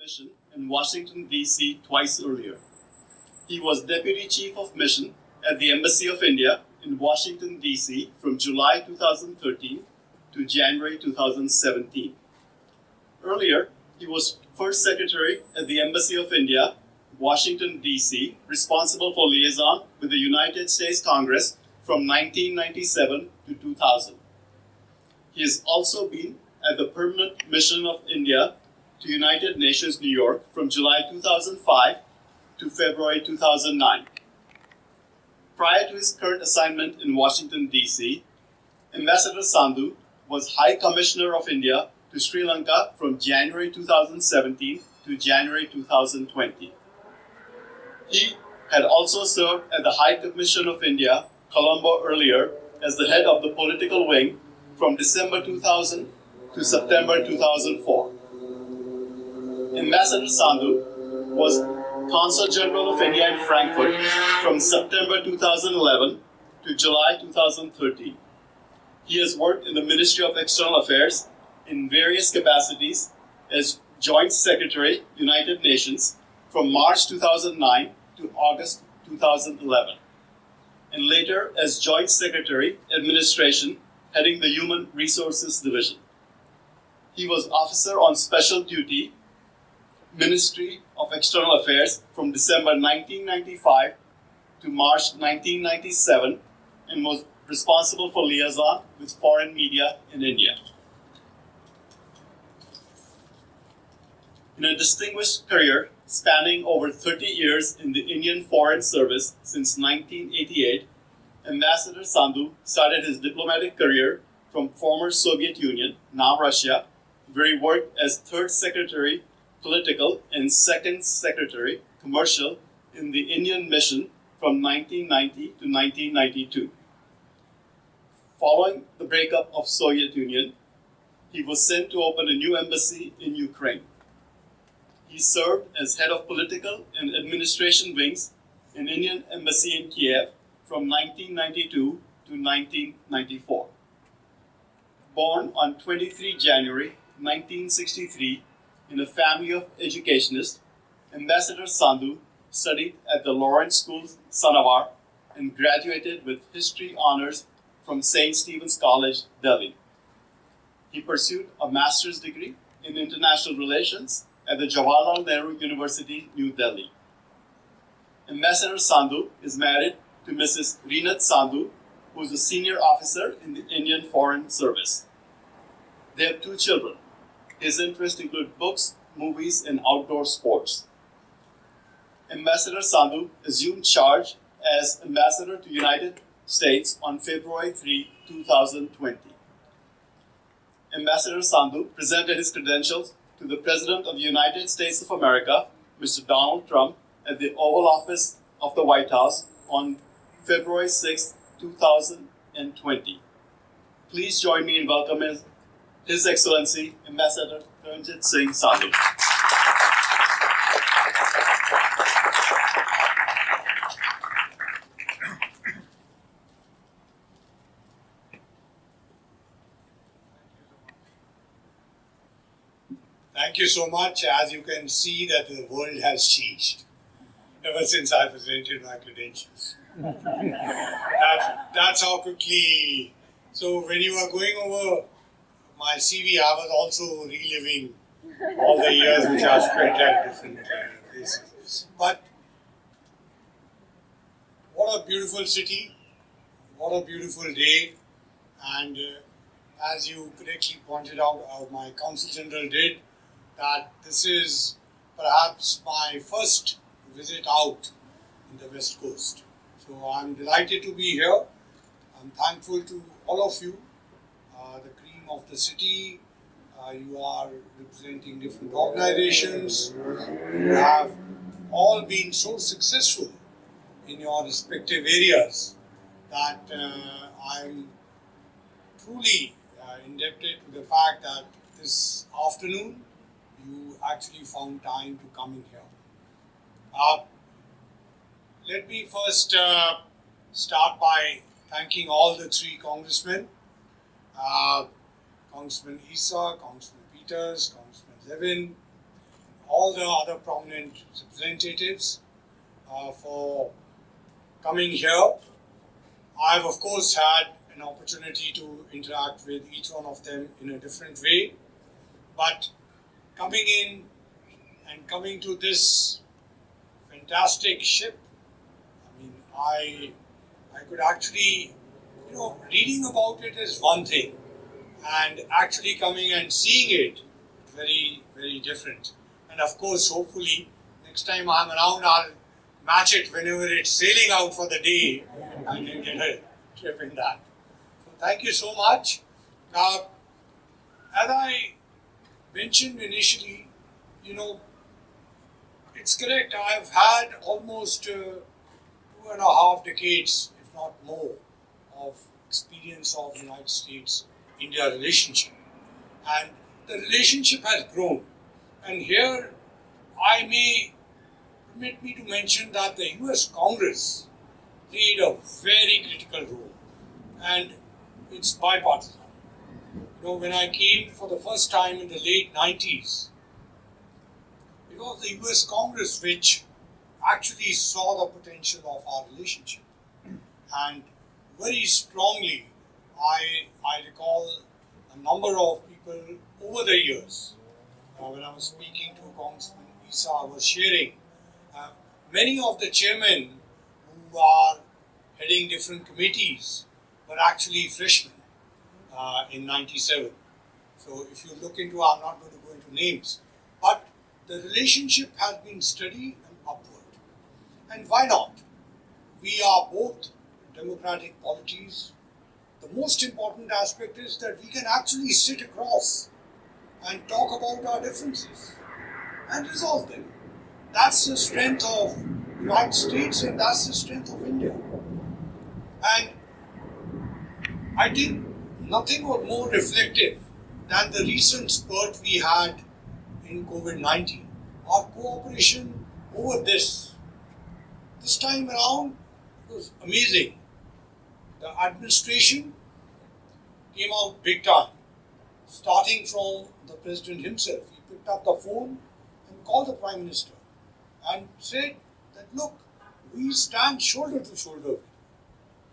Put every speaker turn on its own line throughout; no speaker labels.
mission in Washington, D.C. twice earlier. He was Deputy Chief of Mission at the Embassy of India in Washington, D.C. from July 2013 to January 2017. Earlier, he was First Secretary at the Embassy of India, Washington, D.C., responsible for liaison with the United States Congress from 1997 to 2000. He has also been at the Permanent Mission of India to United Nations, New York from July 2005 to February 2009. Prior to his current assignment in Washington, D.C., Ambassador Sandhu was High Commissioner of India to Sri Lanka from January 2017 to January 2020. He had also served at the High Commission of India, Colombo, earlier as the head of the political wing from December 2000 to September 2004. Ambassador Sandhu was Consul General of India in Frankfurt from September 2011 to July 2013. He has worked in the Ministry of External Affairs in various capacities as Joint Secretary, United Nations, from March 2009 to August 2011, and later as Joint Secretary, Administration, heading the Human Resources Division. He was Officer on Special Duty, Ministry of External Affairs from December 1995 to March 1997 and was responsible for liaison with foreign media in India. In a distinguished career spanning over 30 years in the Indian Foreign Service since 1988, Ambassador Sandhu started his diplomatic career from former Soviet Union, now Russia, where he worked as Third Secretary Political and Second Secretary Commercial in the Indian Mission from 1990 to 1992. Following the breakup of Soviet Union, he was sent to open a new embassy in Ukraine. He served as head of political and administration wings in Indian Embassy in Kiev from 1992 to 1994. Born on 23 January 1963 in a family of educationists, Ambassador Sandhu studied at the Lawrence School, Sanavar, and graduated with history honors from St. Stephen's College, Delhi. He pursued a master's degree in international relations at the Jawaharlal Nehru University, New Delhi. Ambassador Sandhu is married to Mrs. Reenat Sandhu, who is a senior officer in the Indian Foreign Service. They have 2 children. His interests include books, movies, and outdoor sports. Ambassador Sandhu assumed charge as Ambassador to the United States on February 3, 2020. Ambassador Sandhu presented his credentials to the President of the United States of America, Mr. Donald Trump, at the Oval Office of the White House on February 6, 2020. Please join me in welcoming His Excellency, Ambassador Taranjit Singh Sandhu.
Thank you so much. As you can see that the world has changed ever since I presented my credentials. That's how quickly. So when you were going over my CV, I was also reliving all the years which I've spent at different places. But what a beautiful city, what a beautiful day, and as you correctly pointed out, my Consul General did, that this is perhaps my first visit out in the West Coast. So I'm delighted to be here. I'm thankful to all of you, the cream of the city. You are representing different organizations. You have all been so successful in your respective areas that I'm truly indebted to the fact that this afternoon you actually found time to come in here. Let me first start by thanking all the 3 congressmen, Congressman Issa, Congressman Peters, Congressman Levin, all the other prominent representatives for coming here. I've of course had an opportunity to interact with each one of them in a different way, but coming in and coming to this fantastic ship, I mean, I could actually, reading about it is one thing, and actually coming and seeing it, very, very different. And of course, hopefully, next time I'm around, I'll match it whenever it's sailing out for the day. I can get a trip in that. So thank you so much. Now, as I mentioned initially, it's correct. I've had almost 2.5 decades, if not more, of experience of United States-India relationship. And the relationship has grown. And here I may permit me to mention that the US Congress played a very critical role, and it's bipartisan. When I came for the first time in the late 90s, it was the US Congress which actually saw the potential of our relationship. And very strongly, I recall a number of people over the years. When I was speaking to Congressman Isa, I was sharing many of the chairmen who are heading different committees were actually freshmen in 97. So if you look into, I'm not going to go into names, but the relationship has been steady and upward. And why not? We are both democratic polities. The most important aspect is that we can actually sit across and talk about our differences and resolve them. That's the strength of the United States, and that's the strength of India. And I think nothing was more reflective than the recent spurt we had in COVID-19. Our cooperation over this time around was amazing. The administration came out big time, starting from the president himself. He picked up the phone and called the prime minister and said that, look, we stand shoulder to shoulder.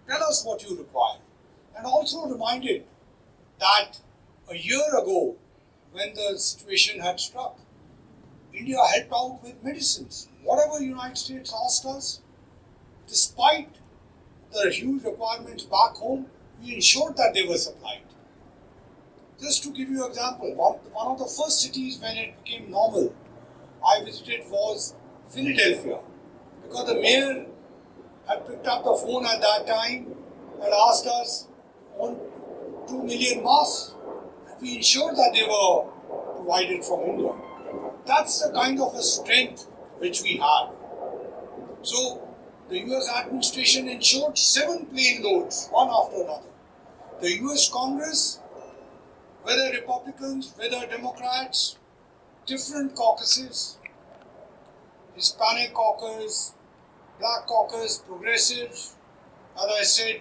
Tell us what you require. And also reminded that a year ago, when the situation had struck, India helped out with medicines. Whatever the United States asked us, despite the huge requirements back home, we ensured that they were supplied. Just to give you an example, one of the first cities when it became normal I visited was Philadelphia, because the mayor had picked up the phone at that time and asked us on 2 million masks. We ensured that they were provided from India. That's the kind of a strength which we have. So the US administration ensured 7 plane loads, one after another. The US Congress, whether Republicans, whether Democrats, different caucuses, Hispanic caucus, Black caucus, progressives, as I said,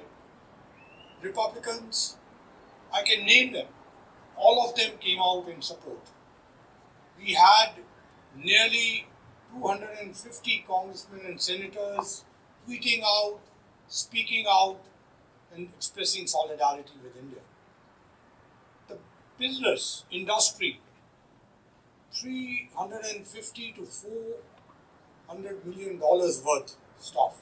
Republicans, I can name them. All of them came out in support. We had nearly 250 congressmen and senators tweeting out, speaking out, and expressing solidarity with India. The business, industry, $350 to $400 million worth stuff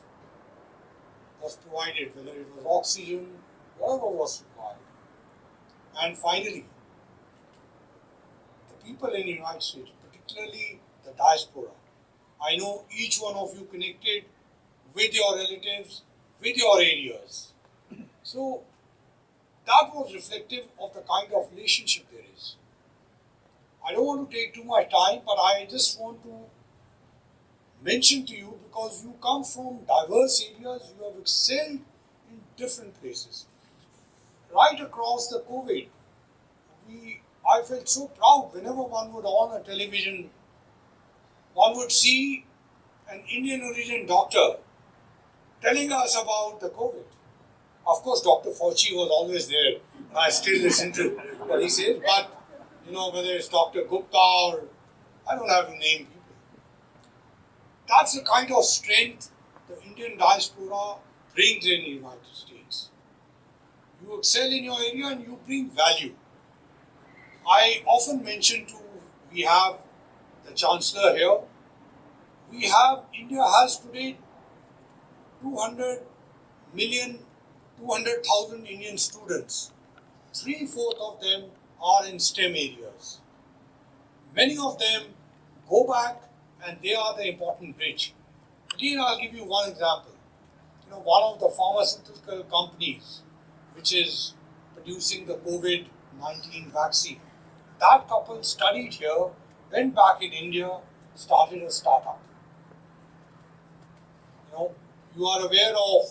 was provided, whether it was oxygen, whatever was required. And finally, the people in the United States, particularly the diaspora, I know each one of you connected with your relatives, with your areas. So that was reflective of the kind of relationship there is. I don't want to take too much time, but I just want to mention to you, because you come from diverse areas, you have excelled in different places. Right across the COVID, I felt so proud whenever one would on a television, one would see an Indian origin doctor telling us about the COVID. Of course, Dr. Fauci was always there, and I still listen to what he says, but whether it's Dr. Gupta or I don't have to name people. That's the kind of strength the Indian diaspora brings in the United States. You excel in your area and you bring value. I often mention we have the Chancellor here. India has today 200 million, 200,000 Indian students. 3/4 of them are in STEM areas. Many of them go back and they are the important bridge. Again, I'll give you one example. One of the pharmaceutical companies which is producing the COVID-19 vaccine, that couple studied here, went back in India, started a startup. You are aware of,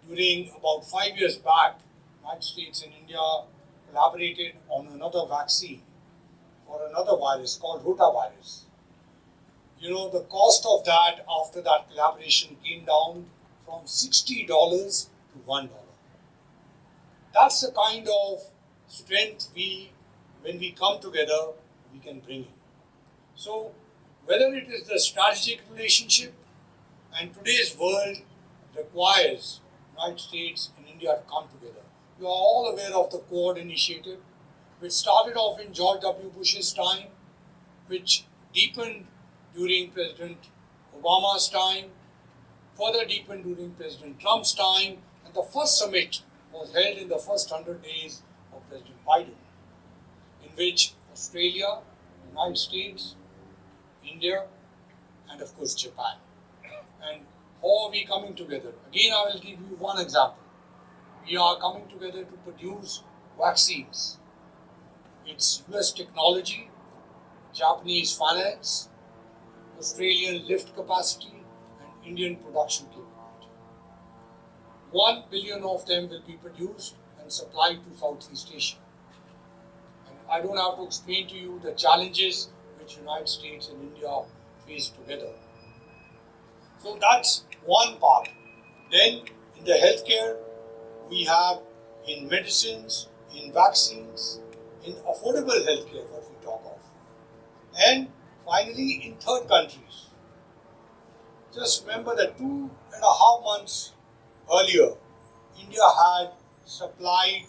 during about 5 years back, United States and India collaborated on another vaccine for another virus called rotavirus. The cost of that after that collaboration came down from $60 to $1. That's the kind of strength when we come together, we can bring in. So, whether it is the strategic relationship, and today's world requires United States and India to come together. You are all aware of the Quad initiative, which started off in George W. Bush's time, which deepened during President Obama's time, further deepened during President Trump's time, and the first summit was held in the first 100 days of President Biden, in which Australia, United States, India, and of course Japan. And how are we coming together? Again, I will give you one example. We are coming together to produce vaccines. It's US technology, Japanese finance, Australian lift capacity, and Indian production capability. 1 billion of them will be produced and supplied to Southeast Asia. And I don't have to explain to you the challenges which United States and India face together. So that's one part. Then in the healthcare, we have in medicines, in vaccines, in affordable healthcare, what we talk of. And finally, in third countries. Just remember that 2.5 months earlier, India had supplied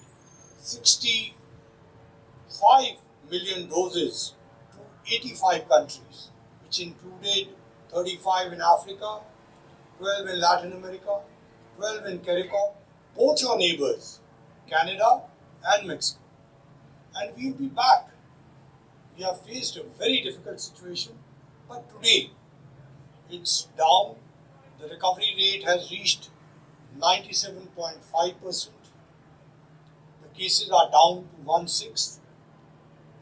65 million doses to 85 countries, which included 35 in Africa, 12 in Latin America, 12 in CARICOM, both your neighbors, Canada and Mexico. And we'll be back. We have faced a very difficult situation, but today it's down. The recovery rate has reached 97.5%. The cases are down to 1/6.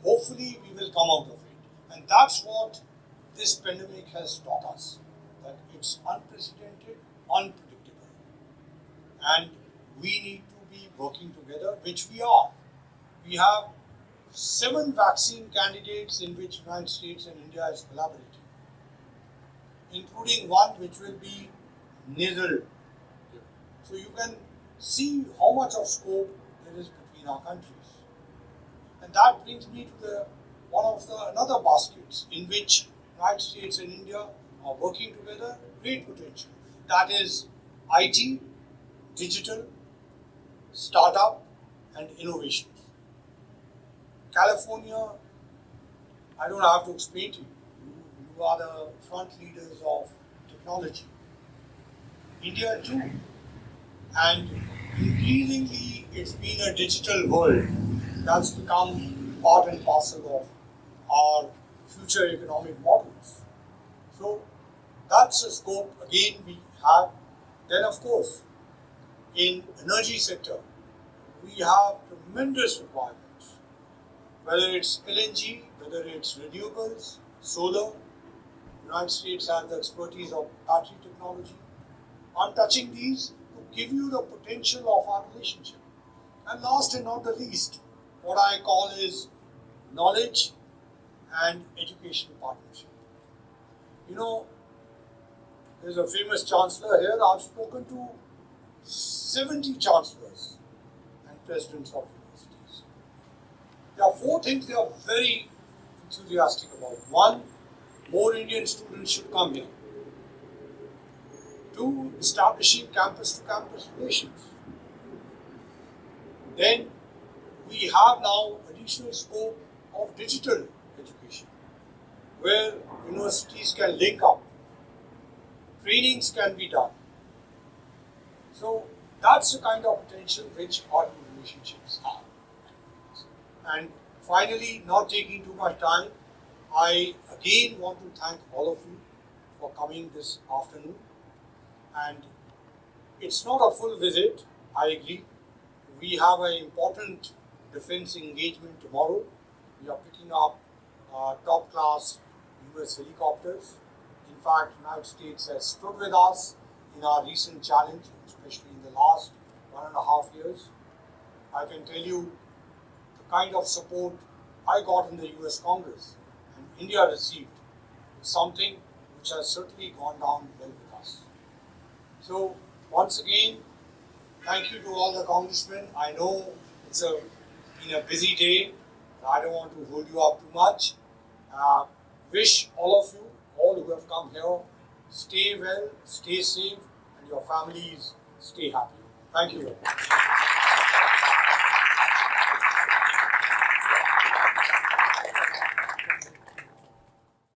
Hopefully we will come out of it. And that's what this pandemic has taught us, that it's unprecedented, unpredictable. And we need to be working together, which we are. We have 7 vaccine candidates in which United States and India is collaborating, including one which will be nasal. So you can see how much of scope there is between our countries. And that brings me to another baskets in which United States and India are working together, great potential. That is IT, digital, startup, and innovations. California, I don't have to explain to you. You are the front leaders of technology. India too. And increasingly, it's been a digital world that's become part and parcel of our future economic models. So that's a scope again we have. Then of course, in energy sector, we have tremendous requirements. Whether it's LNG, whether it's renewables, solar, United States has the expertise of battery technology. I'm touching these to give you the potential of our relationship. And last and not the least, what I call is knowledge and education partnership. There's a famous chancellor here. I've spoken to 70 chancellors and presidents of universities. There are 4 things they are very enthusiastic about. 1, more Indian students should come here. 2, establishing campus-to-campus relations. Then we have now additional scope of digital education, where universities can link up, trainings can be done. So that's the kind of potential which our relationships have. And finally, not taking too much time, I again want to thank all of you for coming this afternoon. And it's not a full visit, I agree. We have an important defense engagement tomorrow. We are picking up top-class US helicopters. In fact, the United States has stood with us in our recent challenge, especially in the last 1.5 years. I can tell you the kind of support I got in the US Congress and India received is something which has certainly gone down well with us. So once again, thank you to all the congressmen. I know it's been a busy day. I don't want to hold you up too much. Wish all of you, all who have come here, stay well, stay safe, and your families stay happy. Thank you very much.